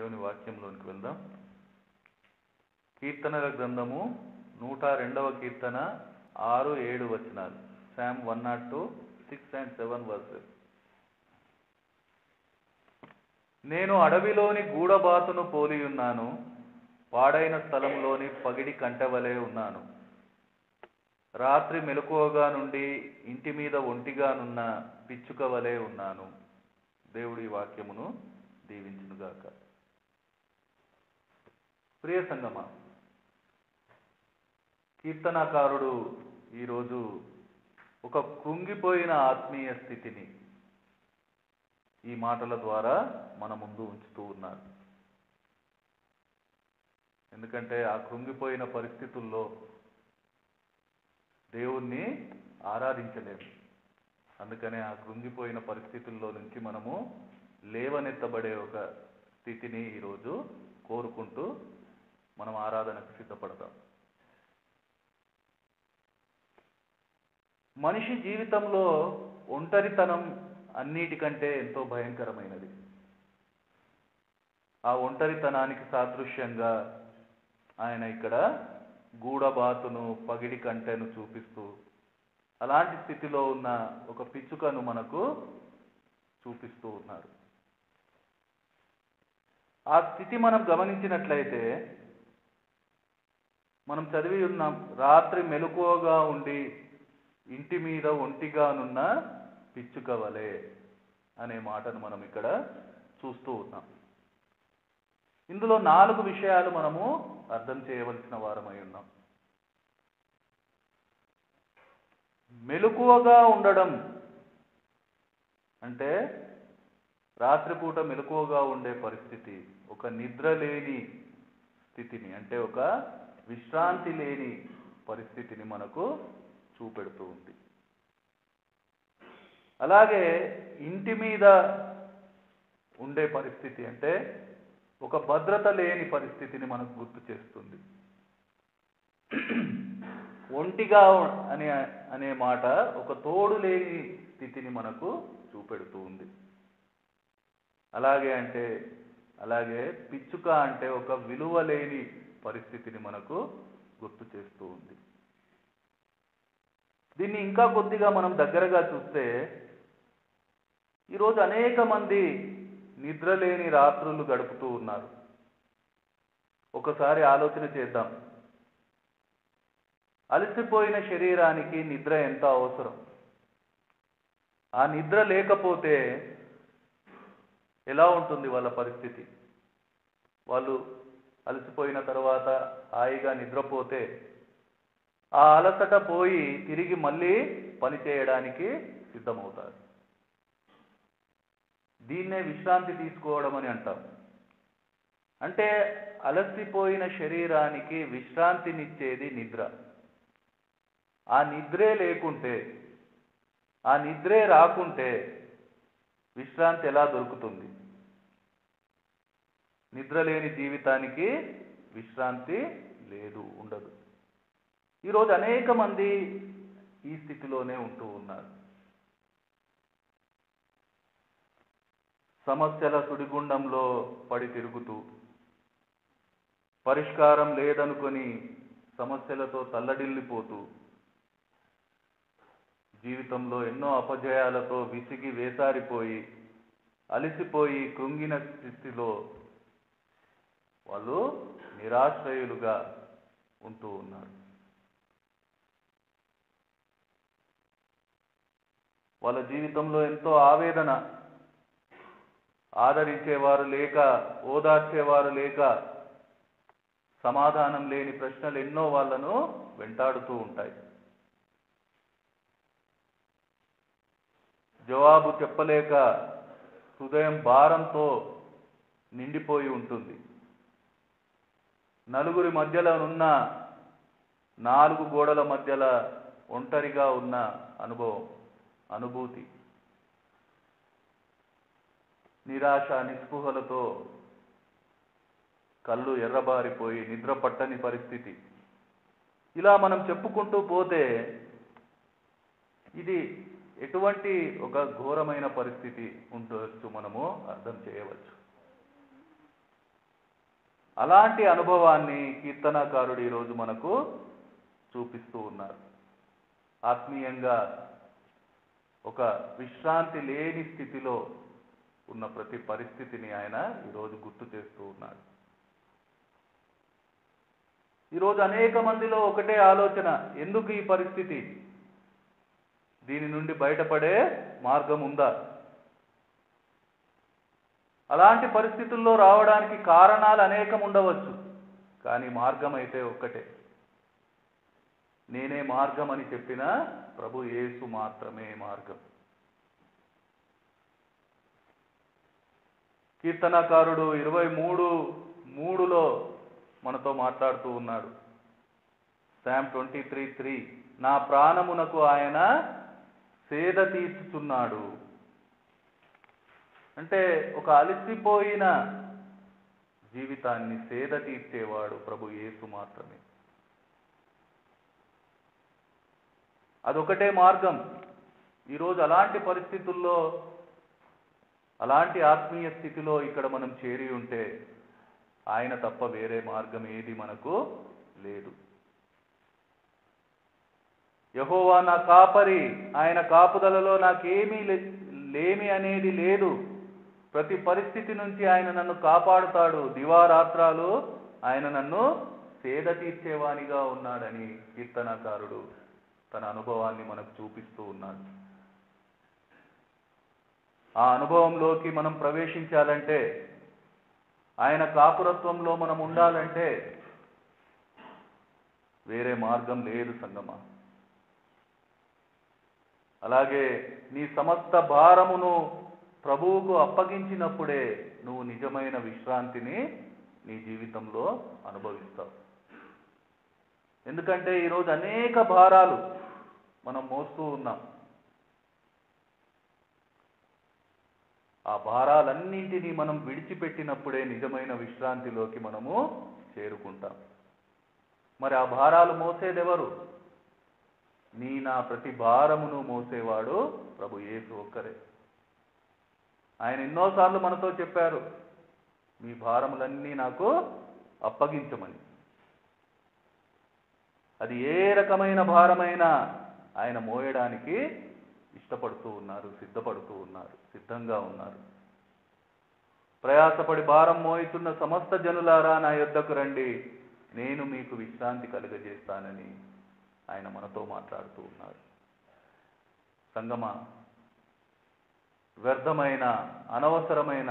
దేవుని వాక్యంలోనికి వెళ్దాం. కీర్తనల గ్రంథము 102వ కీర్తన 6-7 వచనాలు. Psalm 102, 6 and 7 verses. నేను అడవిలోని గూడబాతును పోలియున్నాను, పాడైన స్థలంలోని పగిడి కంటెవలే ఉన్నాను. రాత్రి మెలకువగా నుండి ఇంటి మీద ఒంటిగానున్న పిచ్చుక వలె ఉన్నాను. దేవుడి వాక్యమును దీవించునుగాక. ప్రియ సంగమా, కీర్తనాకారుడు ఈరోజు ఒక కృంగిపోయిన ఆత్మీయ స్థితిని ఈ మాటల ద్వారా మన ముందు ఉంచుతూ ఉన్నారు. ఎందుకంటే ఆ కృంగిపోయిన పరిస్థితుల్లో దేవుణ్ణి ఆరాధించలేము. అందుకనే ఆ కృంగిపోయిన పరిస్థితుల్లో నుంచి మనము లేవనెత్తబడే ఒక స్థితిని ఈరోజు కోరుకుంటూ మనం ఆరాధనకు సిద్ధపడతాం. మనిషి జీవితంలో ఒంటరితనం అన్నిటికంటే ఎంతో భయంకరమైనది. ఆ ఒంటరితనానికి సాదృశ్యంగా ఆయన ఇక్కడ గూడబాతును, పగిడి కంటెను చూపిస్తూ అలాంటి స్థితిలో ఉన్న ఒక పిచ్చుకను మనకు చూపిస్తూ ఉన్నారు. ఆ స్థితి మనం గమనించినట్లయితే మనం చదివి ఉన్నాం, రాత్రి మెలకువగా ఉండి ఇంటి మీద ఒంటిగానున్న పిచ్చుక వలె అనే మాటను మనం ఇక్కడ చూస్తూ ఉన్నాం. ఇందులో 4 విషయాలు మనము అర్థం చేయవలసిన వారమై ఉన్నాం. మెలకువగా ఉండడం అంటే రాత్రిపూట మెలకువగా ఉండే పరిస్థితి, ఒక నిద్ర లేని స్థితిని, అంటే ఒక విశ్రాంతి లేని పరిస్థితిని మనకు చూపెడుతూ ఉంది. అలాగే ఇంటి మీద ఉండే పరిస్థితి అంటే ఒక భద్రత లేని పరిస్థితిని మనకు గుర్తు చేస్తుంది. ఒంటిగా అనే మాట ఒక తోడు లేని స్థితిని మనకు చూపెడుతూ ఉంది. అలాగే పిచ్చుక అంటే ఒక విలువ లేని పరిస్థితిని మనకు గుర్తు చేస్తూ ఉంది. దీన్ని ఇంకా కొద్దిగా మనం దగ్గరగా చూస్తే ఈరోజు అనేక మంది నిద్రలేని రాత్రులు గడుపుతూ ఉన్నారు. ఒకసారి ఆలోచన చేద్దాం. అలసిపోయిన శరీరానికి నిద్ర ఎంత అవసరం? ఆ నిద్ర లేకపోతే ఎలా ఉంటుంది వాళ్ళ పరిస్థితి? వాళ్ళు అలసిపోయిన తర్వాత హాయిగా నిద్రపోతే ఆ అలసట పోయి తిరిగి మళ్ళీ పని చేయడానికి సిద్ధమవుతారు. దీన్నే విశ్రాంతి తీసుకోవడం అని అంటాం. అంటే అలసిపోయిన శరీరానికి విశ్రాంతినిచ్చేది నిద్ర. ఆ నిద్రే లేకుంటే, ఆ నిద్రే రాకుంటే విశ్రాంతి ఎలా దొరుకుతుంది? నిద్ర లేని జీవితానికి విశ్రాంతి లేదు, ఉండదు. ఈరోజు అనేక మంది ఈ స్థితిలోనే ఉంటూ ఉన్నారు. సమస్యల సుడిగుండంలో పడి తిరుగుతూ, పరిష్కారం లేదనుకొని సమస్యలతో తల్లడిల్లిపోతూ, జీవితంలో ఎన్నో అపజయాలతో విసిగి వేసారిపోయి, అలసిపోయి కృంగిన స్థితిలో వాళ్ళు నిరాశ్రయులుగా ఉంటూ ఉన్నారు. వాళ్ళ జీవితంలో ఎంతో ఆవేదన, ఆదరించేవారు లేక, ఓదార్చేవారు లేక, సమాధానం లేని ప్రశ్నలు ఎన్నో వాళ్ళను వెంటాడుతూ ఉంటాయి. జవాబు చెప్పలేక హృదయం భారంతో నిండిపోయి ఉంటుంది. నలుగురి మధ్యలో ఉన్న 4 గోడల మధ్యలో ఒంటరిగా ఉన్న అనుభూతి, నిరాశ నిస్పృహలతో కళ్ళు ఎర్రబారిపోయి నిద్ర పట్టని పరిస్థితి. ఇలా మనం చెప్పుకుంటూ పోతే ఇది ఎటువంటి ఒక ఘోరమైన పరిస్థితి ఉండొచ్చు మనము అర్థం చేయవచ్చు. అలాంటి అనుభవాన్ని కీర్తనాకారుడు ఈరోజు మనకు చూపిస్తూ ఉన్నారు. ఆత్మీయంగా ఒక విశ్రాంతి లేని స్థితిలో ఉన్న ప్రతి పరిస్థితిని ఆయన ఈరోజు గుర్తు చేస్తూ ఉన్నాడు. ఈరోజు అనేక మందిలో ఒకటే ఆలోచన, ఎందుకు ఈ పరిస్థితి? దీని నుండి బయటపడే మార్గం ఉందా? అలాంటి పరిస్థితుల్లో రావడానికి కారణాలు అనేకం ఉండవచ్చు, కానీ మార్గం అయితే ఒక్కటే. నేనే మార్గం అని చెప్పిన ప్రభు యేసు మాత్రమే మార్గం. కీర్తనకారుడు 23:3లో మనతో మాట్లాడుతూ ఉన్నాడు. సామ్ 23:3, నా ప్రాణమునకు ఆయన సేద తీర్చుచున్నాడు. అంటే ఒక అలసిపోయిన జీవితాన్ని సేద తీర్చేవాడు ప్రభు యేసు మాత్రమే. అదొకటే మార్గం. ఈరోజు అలాంటి పరిస్థితుల్లో, అలాంటి ఆత్మీయ స్థితిలో ఇక్కడ మనం చేరి ఉంటే ఆయన తప్ప వేరే మార్గం ఏది మనకు లేదు. యెహోవా నా కాపరి, ఆయన కాపుదలలో నాకేమీ లేమి అనేది లేదు. ప్రతి పరిస్థితి నుంచి ఆయన నన్ను కాపాడుతాడు. దివారాత్రాలు ఆయన నన్ను సేద తీర్చేవానిగా ఉన్నాడని కీర్తనాకారుడు తన అనుభవాన్ని మనకు చూపిస్తూ ఉన్నాడు. ఆ అనుభవంలోకి మనం ప్రవేశించాలంటే, ఆయన కాపురత్వంలో మనం ఉండాలంటే వేరే మార్గం లేదు సంగమా. అలాగే నీ సమస్త భారమును ప్రభువుకు అప్పగించినప్పుడే నువ్వు నిజమైన విశ్రాంతిని నీ జీవితంలో అనుభవిస్తావు. ఎందుకంటే ఈరోజు అనేక భారాలు మనం మోస్తూ ఉన్నాం. ఆ భారాలన్నింటినీ మనం విడిచిపెట్టినప్పుడే నిజమైన విశ్రాంతిలోకి మనము చేరుకుంటాం. మరి ఆ భారాలు మోసేదెవరు? నా ప్రతి భారమును మోసేవాడు ప్రభు యేసు ఒక్కరే. ఆయన ఎన్నోసార్లు మనతో చెప్పారు, మీ భారములన్నీ నాకు అప్పగించమని. అది ఏ రకమైన భారమైనా ఆయన మోయడానికి ఇష్టపడుతూ ఉన్నారు, సిద్ధంగా ఉన్నారు. ప్రయాసపడి భారం మోయుచున్న సమస్త జనులారా నా యొద్దకు రండి, నేను మీకు విశ్రాంతి కలుగజేస్తానని ఆయన మనతో మాట్లాడుతూ ఉన్నారు. సంగమా, వ్యర్థమైన, అనవసరమైన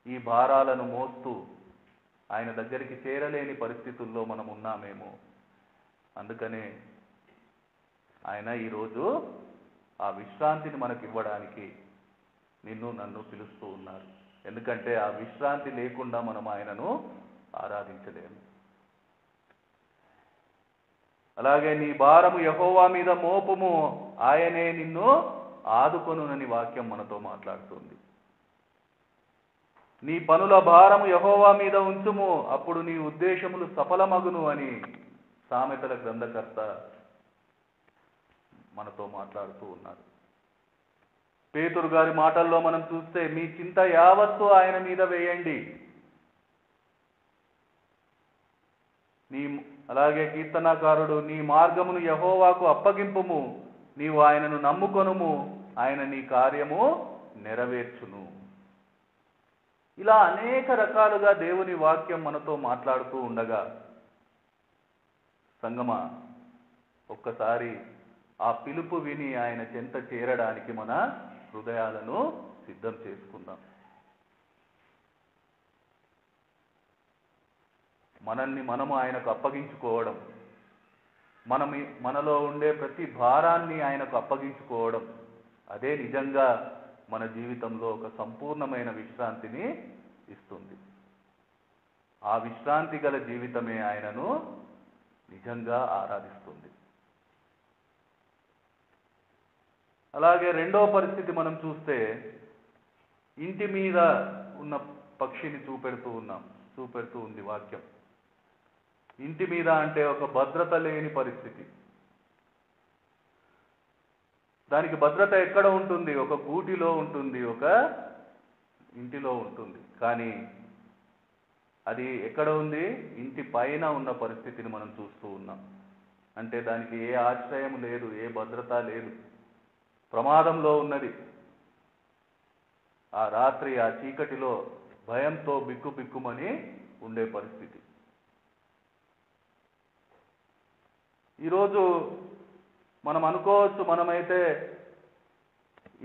ఈ భారాలను మోస్తూ ఆయన దగ్గరికి చేరలేని పరిస్థితుల్లో మనం ఉన్నామేమో. అందుకనే ఆయన ఈరోజు ఆ విశ్రాంతిని మనకి ఇవ్వడానికి నిన్ను నన్ను పిలుస్తూ ఉన్నారు. ఎందుకంటే ఆ విశ్రాంతి లేకుండా మనం ఆయనను ఆరాధించలేము. అలాగే నీ భారము యెహోవా మీద మోపుము, ఆయనే నిన్ను ఆదుకొనునని వాక్యం మనతో మాట్లాడుతుంది. నీ పనుల భారము యెహోవా మీద ఉంచుము, అప్పుడు నీ ఉద్దేశములు సఫలమగును అని సామెతల గ్రంథకర్త మనతో మాట్లాడుతూ ఉన్నారు. పేతురు గారి మాటల్లో మనం చూస్తే, మీ చింత యావత్తు ఆయన మీద వేయండి. అలాగే కీర్తనాకారుడు, నీ మార్గమును యెహోవాకు అప్పగింపుము, నీవు ఆయనను నమ్ముకొనుము, ఆయన నీ కార్యము నెరవేర్చును. ఇలా అనేక రకాలుగా దేవుని వాక్యం మనతో మాట్లాడుతూ ఉండగా, సంగమా, ఒక్కసారి ఆ పిలుపు విని ఆయన చెంత చేరడానికి మన హృదయాలను సిద్ధం చేసుకుందాం. మనల్ని మనము ఆయనకు అప్పగించుకోవడం, మనలో ఉండే ప్రతి భారాన్ని ఆయనకు అప్పగించుకోవడం, అదే నిజంగా మన జీవితంలో ఒక సంపూర్ణమైన విశ్రాంతిని ఇస్తుంది. ఆ విశ్రాంతి గల జీవితమే ఆయనను నిజంగా ఆరాధిస్తుంది. అలాగే రెండో పరిస్థితి మనం చూస్తే, ఇంటి మీద ఉన్న పక్షిని చూపెడుతూ ఉంది వాక్యం. ఇంటి మీద అంటే ఒక భద్రత లేని పరిస్థితి. దానికి భద్రత ఎక్కడ ఉంటుంది? ఒక గూటిలో ఉంటుంది, ఒక ఇంటిలో ఉంటుంది. కానీ అది ఎక్కడ ఉంది? ఇంటి పైన ఉన్న పరిస్థితిని మనం చూస్తూ ఉన్నాం. అంటే దానికి ఏ ఆశ్రయం లేదు, ఏ భద్రత లేదు, ప్రమాదంలో ఉన్నది. ఆ రాత్రి ఆ చీకటిలో భయంతో బిక్కుబిక్కుమని ఉండే పరిస్థితి. ఈరోజు మనం అనుకోవచ్చు మనమైతే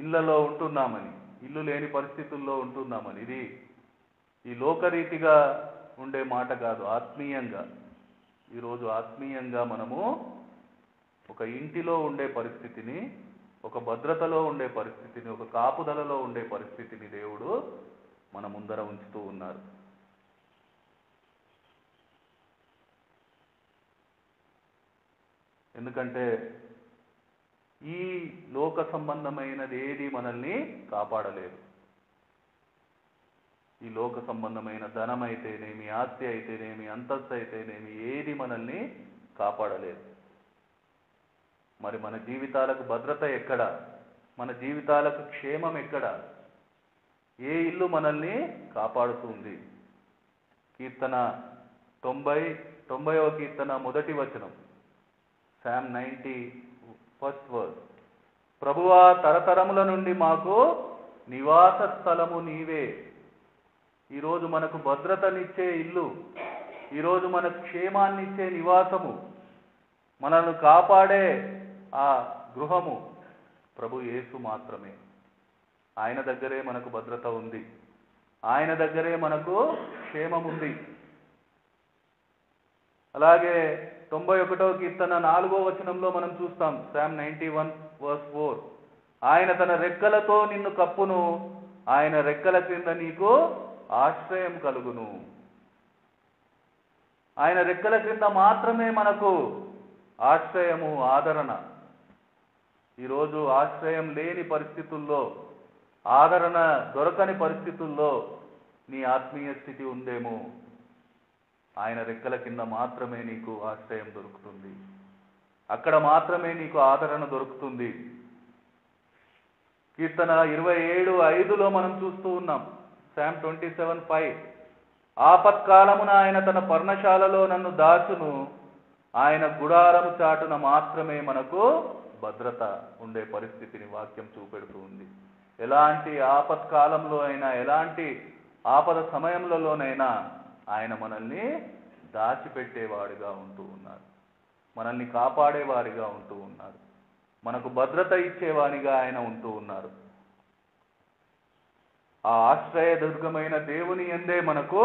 ఇళ్లలో ఉంటున్నామని, ఇల్లు లేని పరిస్థితుల్లో ఉంటున్నామని. ఇది ఈ లోకరీతిగా ఉండే మాట కాదు, ఆత్మీయంగా. ఈరోజు ఆత్మీయంగా మనము ఒక ఇంటిలో ఉండే పరిస్థితిని, ఒక భద్రతలో ఉండే పరిస్థితిని, ఒక కాపుదలలో ఉండే పరిస్థితిని దేవుడు మన ముందర ఉంచుతూ ఉన్నారు. ఎందుకంటే ఈ లోక సంబంధమైనది ఏది మనల్ని కాపాడలేదు. ఈ లోక సంబంధమైన ధనం అయితేనేమి, ఆస్తి అయితేనేమి, అంతస్తు అయితేనేమి, ఏది మనల్ని కాపాడలేదు. మరి మన జీవితాలకు భద్రత ఎక్కడ? మన జీవితాలకు క్షేమం ఎక్కడ? ఏ ఇల్లు మనల్ని కాపాడుతుంది? కీర్తన 90వ కీర్తన 1వ వచనం, సామ్ 90 ఫస్ట్ వర్స్. ప్రభువా, తరతరముల నుండి మాకు నివాస స్థలము నీవే. ఈరోజు మనకు భద్రతనిచ్చే ఇల్లు, ఈరోజు మనకు క్షేమాన్నిచ్చే నివాసము, మనల్ని కాపాడే ఆ గృహము ప్రభు యేసు మాత్రమే. ఆయన దగ్గరే మనకు భద్రత ఉంది, ఆయన దగ్గరే మనకు క్షేమం ఉంది. అలాగే 91వ కీర్తన 4వ వచనంలో మనం చూస్తాం, సామ్ 91 వర్స్ 4. ఆయన తన రెక్కలతో నిన్ను కప్పును, ఆయన రెక్కల క్రింద నీకు ఆశ్రయం కలుగును. ఆయన రెక్కల క్రింద మాత్రమే మనకు ఆశ్రయము, ఆదరణ. ఈరోజు ఆశ్రయం లేని పరిస్థితుల్లో, ఆదరణ దొరకని పరిస్థితుల్లో నీ ఆత్మీయ స్థితి ఉందేమో. ఆయన రెక్కల కింద మాత్రమే నీకు ఆశ్రయం దొరుకుతుంది, అక్కడ మాత్రమే నీకు ఆదరణ దొరుకుతుంది. కీర్తన 27:5లో మనం చూస్తూ ఉన్నాం, సామ్ 27:5. ఆపత్కాలమున ఆయన తన పర్ణశాలలో నన్ను దాచును, ఆయన గుడారము చాటున మాత్రమే మనకు భద్రత ఉండే పరిస్థితిని వాక్యం చూపెడుతూ ఉంది. ఎలాంటి ఆపత్కాలంలో అయినా, ఎలాంటి ఆపద సమయంలోనైనా ఆయన మనల్ని దాచిపెట్టేవాడిగా ఉంటూ ఉన్నారు, మనల్ని కాపాడేవాడిగా ఉంటూ ఉన్నారు, మనకు భద్రత ఇచ్చేవాడిగా ఆయన ఉంటూ ఉన్నారు. ఆ ఆశ్రయదుర్గమైన దేవుని యందే మనకు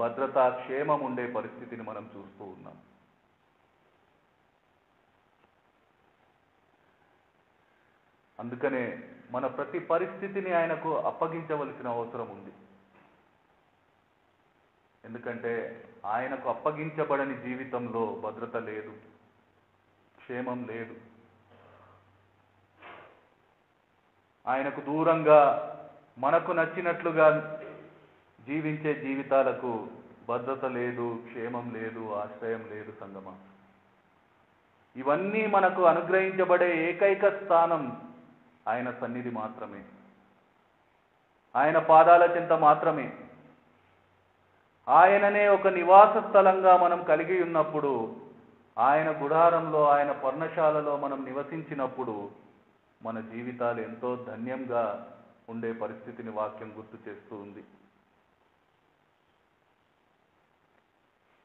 భద్రత, క్షేమం ఉండే పరిస్థితిని మనం చూస్తూ ఉన్నాం. అందుకనే మన ప్రతి పరిస్థితిని ఆయనకు అప్పగించవలసిన అవసరం ఉంది. ఎందుకంటే ఆయనకు అప్పగించబడని జీవితంలో భద్రత లేదు, క్షేమం లేదు. ఆయనకు దూరంగా మనకు నచ్చినట్లుగా జీవించే జీవితాలకు భద్రత లేదు, క్షేమం లేదు, ఆశ్రయం లేదు సంగమా. ఇవన్నీ మనకు అనుగ్రహించబడే ఏకైక స్థానం ఆయన సన్నిధి మాత్రమే, ఆయన పాదాల చెంత మాత్రమే. ఆయననే ఒక నివాస స్థలంగా మనం కలిగి ఉన్నప్పుడు, ఆయన గుడారంలో, ఆయన పర్ణశాలలో మనం నివసించినప్పుడు మన జీవితాలు ఎంతో ధన్యంగా ఉండే పరిస్థితిని వాక్యం గుర్తు చేస్తూ ఉంది.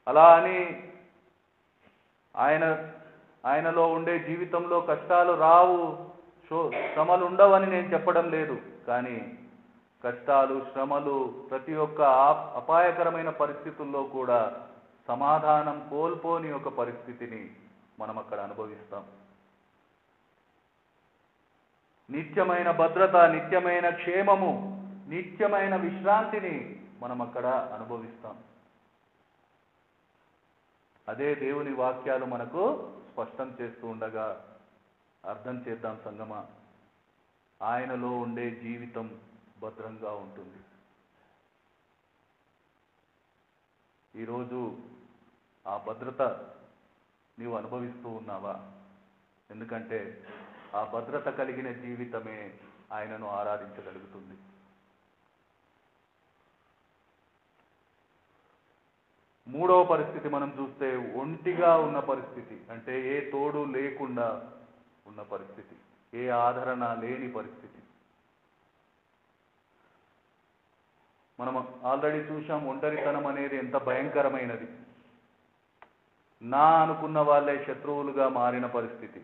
అలా అని ఆయనలో ఉండే జీవితంలో కష్టాలు రావు, శ్రమలు ఉండవని నేను చెప్పడం లేదు. కానీ కష్టాలు, శ్రమలు, ప్రతి ఒక్క అపాయకరమైన పరిస్థితుల్లో కూడా సమాధానం కోల్పోని ఒక పరిస్థితిని మనం అక్కడ అనుభవిస్తాం. నిత్యమైన భద్రత, నిత్యమైన క్షేమము, నిత్యమైన విశ్రాంతిని మనం అక్కడ అనుభవిస్తాం. అదే దేవుని వాక్యాలు మనకు స్పష్టం చేస్తూ ఉండగా అర్థం చేద్దాం సంగమా. ఆయనలో ఉండే జీవితం భద్రంగా ఉంటుంది. ఈరోజు ఆ భద్రత నీవు అనుభవిస్తూ ఉన్నావా? ఎందుకంటే ఆ భద్రత కలిగిన జీవితమే ఆయనను ఆరాధించగలుగుతుంది. మూడవ పరిస్థితి మనం చూస్తే ఒంటిగా ఉన్న పరిస్థితి, అంటే ఏ తోడు లేకుండా ఉన్న పరిస్థితి, ఏ ఆదరణ లేని పరిస్థితి. మనం ఆల్రెడీ చూసాం ఒంటరితనం అనేది ఎంత భయంకరమైనది. నా అనుకున్న వాళ్ళే శత్రువులుగా మారిన పరిస్థితి,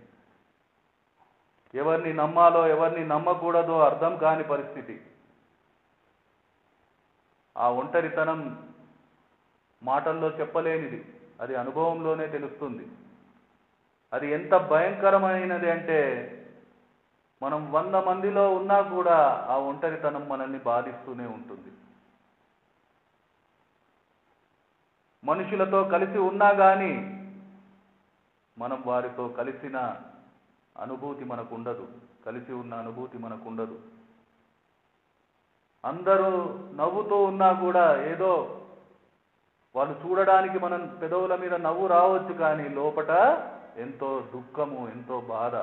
ఎవరిని నమ్మాలో ఎవరిని నమ్మకూడదో అర్థం కాని పరిస్థితి. ఆ ఒంటరితనం మాటల్లో చెప్పలేనిది, అది అనుభవంలోనే తెలుస్తుంది. అది ఎంత భయంకరమైనది అంటే మనం 100 మందిలో ఉన్నా కూడా ఆ ఒంటరితనం మనల్ని బాధిస్తూనే ఉంటుంది. మనుషులతో కలిసి ఉన్నా కానీ మనం వారితో కలిసిన అనుభూతి మనకు ఉండదు, కలిసి ఉన్న అనుభూతి మనకు ఉండదు. అందరూ నవ్వుతూ ఉన్నా కూడా ఏదో వాళ్ళు చూడడానికి మనం పెదవుల మీద నవ్వు రావచ్చు, కానీ లోపట ఎంతో దుఃఖము, ఎంతో బాధ.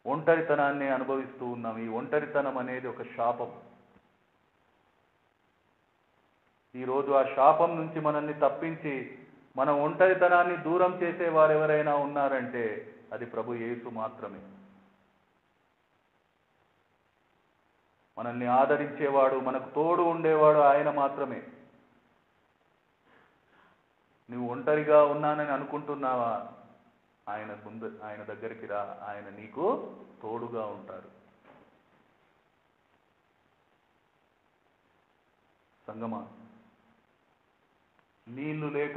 ఒంటరితనాన్ని అనుభవిస్తూ ఉన్నాం. ఈ ఒంటరితనం అనేది ఒక శాపం. ఈరోజు ఆ శాపం నుంచి మనల్ని తప్పించి మన ఒంటరితనాన్ని దూరం చేసే వారెవరైనా ఉన్నారంటే అది ప్రభు యేసు మాత్రమే. మనల్ని ఆదరించేవాడు, మనకు తోడు ఉండేవాడు ఆయన మాత్రమే. నువ్వు ఒంటరిగా ఉన్నానని అనుకుంటున్నావా? ఆయన దగ్గరికి రా, ఆయన నీకు తోడుగా ఉంటారు. సంగమా, నీళ్లు లేక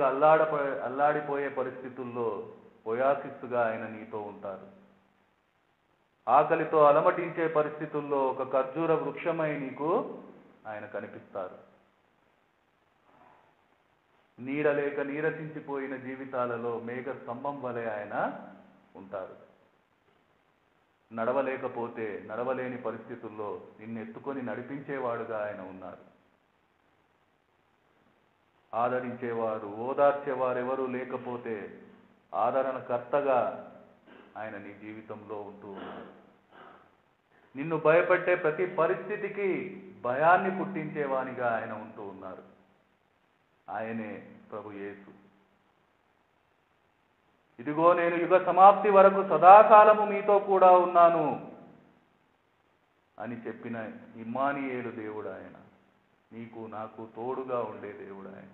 అల్లాడిపోయే పరిస్థితుల్లో ఒయాసిస్గా ఆయన నీతో ఉంటారు. ఆకలితో అలమటించే పరిస్థితుల్లో ఒక ఖర్జూర వృక్షమై నీకు ఆయన కనిపిస్తారు. నీడ లేక నీరసించిపోయిన జీవితాలలో మేఘ స్తంభం వలె ఆయన ఉంటారు. నడవలేని పరిస్థితుల్లో నిన్ను ఎత్తుకొని నడిపించేవాడుగా ఆయన ఉన్నారు. ఆదరించేవారు, ఓదార్చేవారు ఎవరూ లేకపోతే ఆదరణకర్తగా ఆయన నీ జీవితంలో ఉంటూ ఉన్నారు. నిన్ను భయపెట్టే ప్రతి పరిస్థితికి భయాన్ని పుట్టించేవానిగా ఆయన ఉంటూ ఉన్నారు. ఆయనే ప్రభు యేసు. ఇదిగో నేను యుగ సమాప్తి వరకు సదాకాలము మీతో కూడా ఉన్నాను అని చెప్పిన ఇమ్మానుయేలు దేవుడు ఆయన. నీకు నాకు తోడుగా ఉండే దేవుడు ఆయన.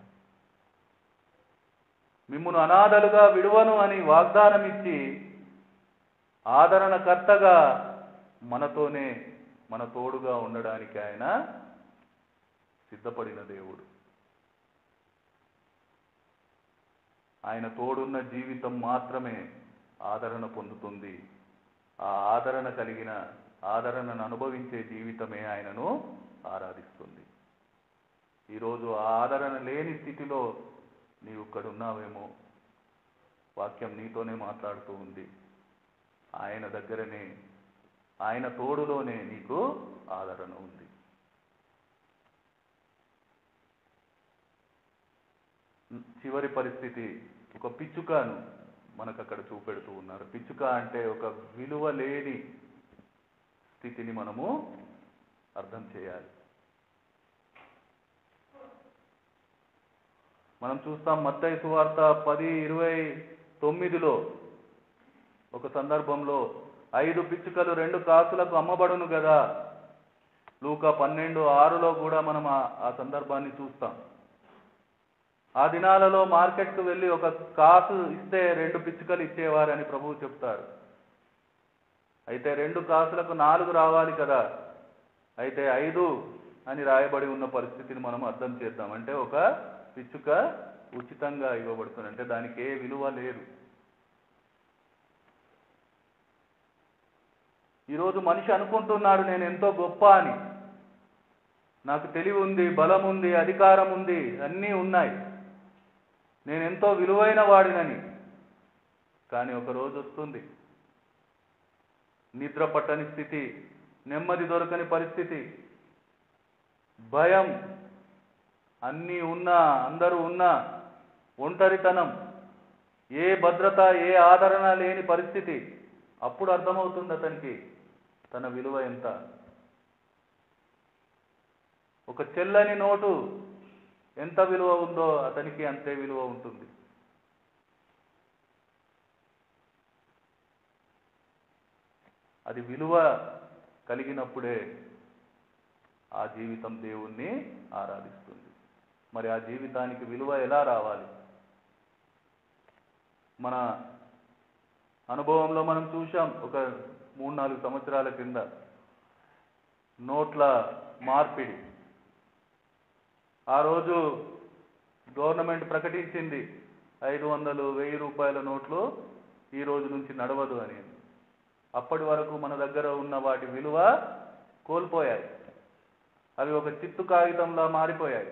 మిమ్మును అనాథలుగా విడువను అని వాగ్దానం ఇచ్చి ఆదరణకర్తగా మనతోనే మన తోడుగా ఉండడానికి ఆయన సిద్ధపడిన దేవుడు. ఆయన తోడున్న జీవితం మాత్రమే ఆదరణ పొందుతుంది. ఆ ఆదరణను అనుభవించే జీవితమే ఆయనను ఆరాధిస్తుంది. ఈరోజు ఆ ఆదరణ లేని స్థితిలో నీవు ఇక్కడున్నావేమో. వాక్యం నీతోనే మాట్లాడుతూ ఉంది. ఆయన దగ్గరనే, ఆయన తోడులోనే నీకు ఆదరణ ఉంది. చివరి పరిస్థితి, ఒక పిచ్చుకను మనకు అక్కడ చూపెడుతూ ఉన్నారు. పిచ్చుక అంటే ఒక విలువ లేని స్థితిని మనము అర్థం చేయాలి. మనం చూస్తాం మత్తయి సువార్త 10:29లో ఒక సందర్భంలో 5 పిచ్చుకలు 2 కాసులకు అమ్మబడును కదా. లూకా 12:6లో కూడా మనం ఆ సందర్భాన్ని చూస్తాం. ఆ దినాలలో మార్కెట్కు వెళ్ళి ఒక కాసు ఇస్తే 2 పిచ్చుకలు ఇచ్చేవారని ప్రభువు చెప్తారు. అయితే 2 కాసులకు 4 రావాలి కదా. అయితే 5 అని రాయబడి ఉన్న పరిస్థితిని మనం అర్థం చేద్దాం. అంటే ఒక పిచ్చుక ఉచితంగా ఇవ్వబడుతుంది, అంటే దానికి ఏ విలువ లేదు. ఈరోజు మనిషి అనుకుంటున్నాడు నేను ఎంతో గొప్ప అని, నాకు తెలివి ఉంది, బలం ఉంది, అధికారం ఉంది, అన్నీ ఉన్నాయి, నేను ఎంతో విలువైన వాడినని. కానీ ఒక రోజు వస్తుంది, నిద్ర పట్టని స్థితి, నెమ్మది దొరకని పరిస్థితి, భయం, అన్నీ ఉన్నా, అందరూ ఉన్నా ఒంటరితనం, ఏ భద్రత, ఏ ఆదరణ లేని పరిస్థితి. అప్పుడు అర్థమవుతుంది అతనికి తన విలువ ఎంత. ఒక చెల్లని నోటు ఎంత విలువ ఉందో అతనికి అంతే విలువ ఉంటుంది. అది విలువ కలిగినప్పుడే ఆ జీవితం దేవుణ్ణి ఆరాధిస్తుంది. మరి ఆ జీవితానికి విలువ ఎలా రావాలి? మన అనుభవంలో మనం చూసాం, ఒక 3-4 సంవత్సరాల కింద నోట్ల మార్పిడి. ఆ రోజు గవర్నమెంట్ ప్రకటించింది 500, 1000 రూపాయల నోట్లు ఈ రోజు నుంచి నడవదు అని. అప్పటి వరకు మన దగ్గర ఉన్న వాటి విలువ కోల్పోయాయి. అవి ఒక చిత్తు కాగితంలా మారిపోయాయి.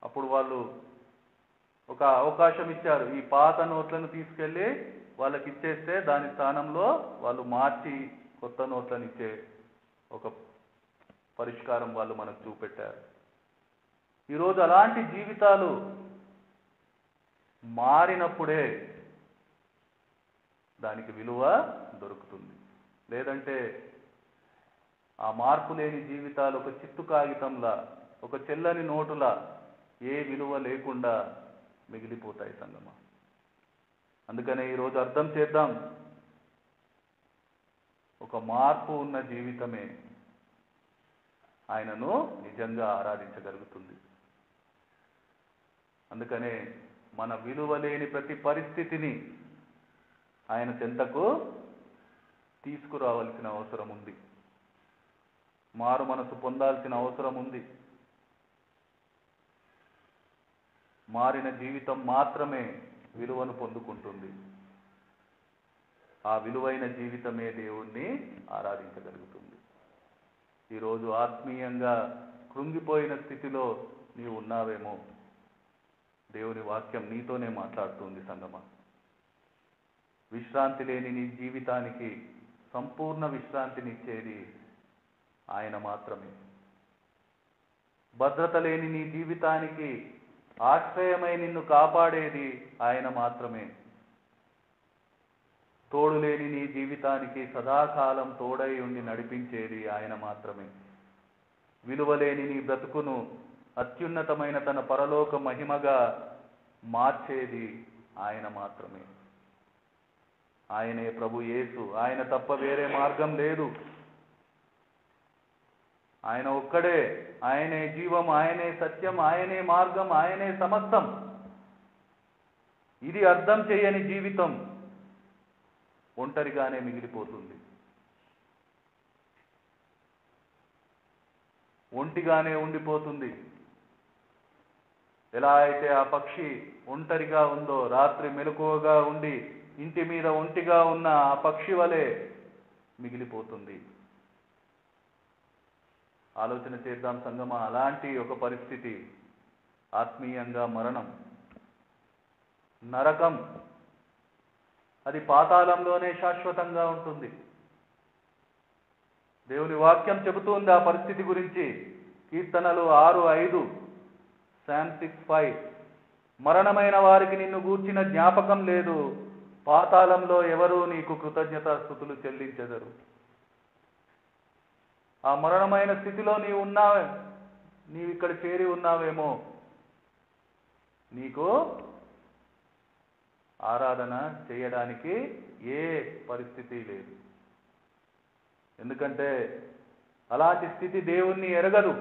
అప్పుడు వాళ్ళు ఒక అవకాశం ఇచ్చారు, ఈ పాత నోట్లను తీసుకెళ్ళి వాళ్ళకి ఇచ్చేస్తే దాని స్థానంలో వాళ్ళు మార్చి కొత్త నోట్లను ఇచ్చే ఒక పరిష్కారం వాళ్ళు మనకు చూపెట్టారు. ఈరోజు అలాంటి జీవితాలు మారినప్పుడే దానికి విలువ దొరుకుతుంది. లేదంటే ఆ మార్పు లేని జీవితాలు ఒక చిత్తు కాగితంలా, ఒక చెల్లని నోటులా ఏ విలువ లేకుండా మిగిలిపోతాయి సంగమా. అందుకనే ఈరోజు అర్థం చేద్దాం, ఒక మార్పు ఉన్న జీవితమే ఆయనను నిజంగా ఆరాధించగలుగుతుంది. అందుకనే మన విలువ లేని ప్రతి పరిస్థితిని ఆయన చెంతకు తీసుకురావాల్సిన అవసరం ఉంది. మారు మనసు పొందాల్సిన అవసరం ఉంది. మారిన జీవితం మాత్రమే విలువను పొందుకుంటుంది. ఆ విలువైన జీవితమే దేవుణ్ణి ఆరాధించగలుగుతుంది. ఈరోజు ఆత్మీయంగా కృంగిపోయిన స్థితిలో నీవు ఉన్నావేమో, దేవుని వాక్యం నీతోనే మాట్లాడుతుంది సంగమా. విశ్రాంతి లేని నీ జీవితానికి సంపూర్ణ విశ్రాంతినిచ్చేది ఆయన మాత్రమే. భద్రత లేని నీ జీవితానికి ఆశ్రయమై నిన్ను కాపాడేది ఆయన మాత్రమే. తోడు లేని నీ జీవితానికి సదాకాలం తోడై ఉండి నడిపించేది ఆయన మాత్రమే. విలువలేని నీ బ్రతుకును అత్యున్నతమైన తన పరలోక మహిమగా మార్చేది ఆయన మాత్రమే. ఆయనే ప్రభు యేసు. ఆయన తప్ప వేరే మార్గం లేదు. ఆయన ఒక్కడే. ఆయనే జీవం, ఆయనే సత్యం, ఆయనే మార్గం, ఆయనే సమస్తం. ఇది అర్థం చేయని జీవితం ఒంటరిగానే మిగిలిపోతుంది. ఒంటిగానే ఉండిపోతుంది. ఎలా అయితే ఆ పక్షి ఒంటరిగా ఉందో, రాత్రి మెలకువగా ఉండి ఇంటి మీద ఒంటిగా ఉన్న ఆ పక్షి వలె మిగిలిపోతుంది. ఆలోచన చేద్దాం సంగమా. అలాంటి ఒక పరిస్థితి ఆత్మీయంగా మరణం, నరకం. అది పాతాళంలోనే శాశ్వతంగా ఉంటుంది. దేవుని వాక్యం చెబుతుంది ఆ పరిస్థితి గురించి. కీర్తనలు 6:5, Psalm 6:5, మరణమైన వారికి నిన్ను గూర్చిన జ్ఞాపకం లేదు, పాతాళంలో ఎవరూ నీకు కృతజ్ఞతాస్తుతులు చెల్లించెదరు. ఆ మరణమైన స్థితిలో నీవు ఇక్కడ చేరి ఉన్నావేమో, నీకు ఆరాధన చేయడానికి ఏ పరిస్థితి లేదు. ఎందుకంటే అలాంటి స్థితి దేవుణ్ణి ఎరగదు.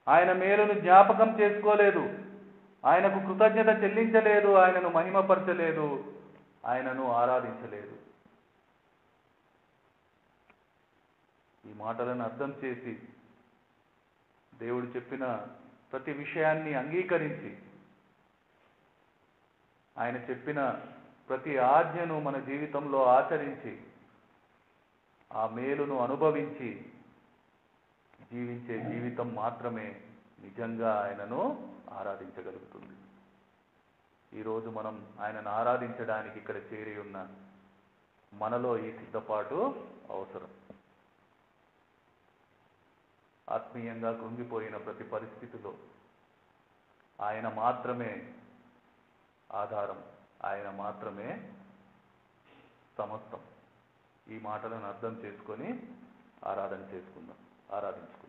ఆయన మేలును జ్ఞాపకం చేసుకోలేదు, ఆయనకు కృతజ్ఞత చెల్లించలేదు, ఆయనను మహిమపరచలేదు, ఆయనను ఆరాధించలేదు. ఈ మాటలను అర్థం చేసి దేవుడు చెప్పిన ప్రతి విషయాన్ని అంగీకరించి, ఆయన చెప్పిన ప్రతి ఆజ్ఞను మన జీవితంలో ఆచరించి, ఆ మేలును అనుభవించి జీవించే జీవితం మాత్రమే నిజంగా ఆయనను ఆరాధించగలుగుతుంది. ఈరోజు మనం ఆయనను ఆరాధించడానికి ఇక్కడ చేరి ఉన్న మనలో ఈ సిద్ధపాటు అవసరం. ఆత్మీయంగా కృంగిపోయిన ప్రతి పరిస్థితిలో ఆయన మాత్రమే ఆధారం, ఆయన మాత్రమే సమస్తం. ఈ మాటలను అర్థం చేసుకొని ఆరాధించుకుందాం.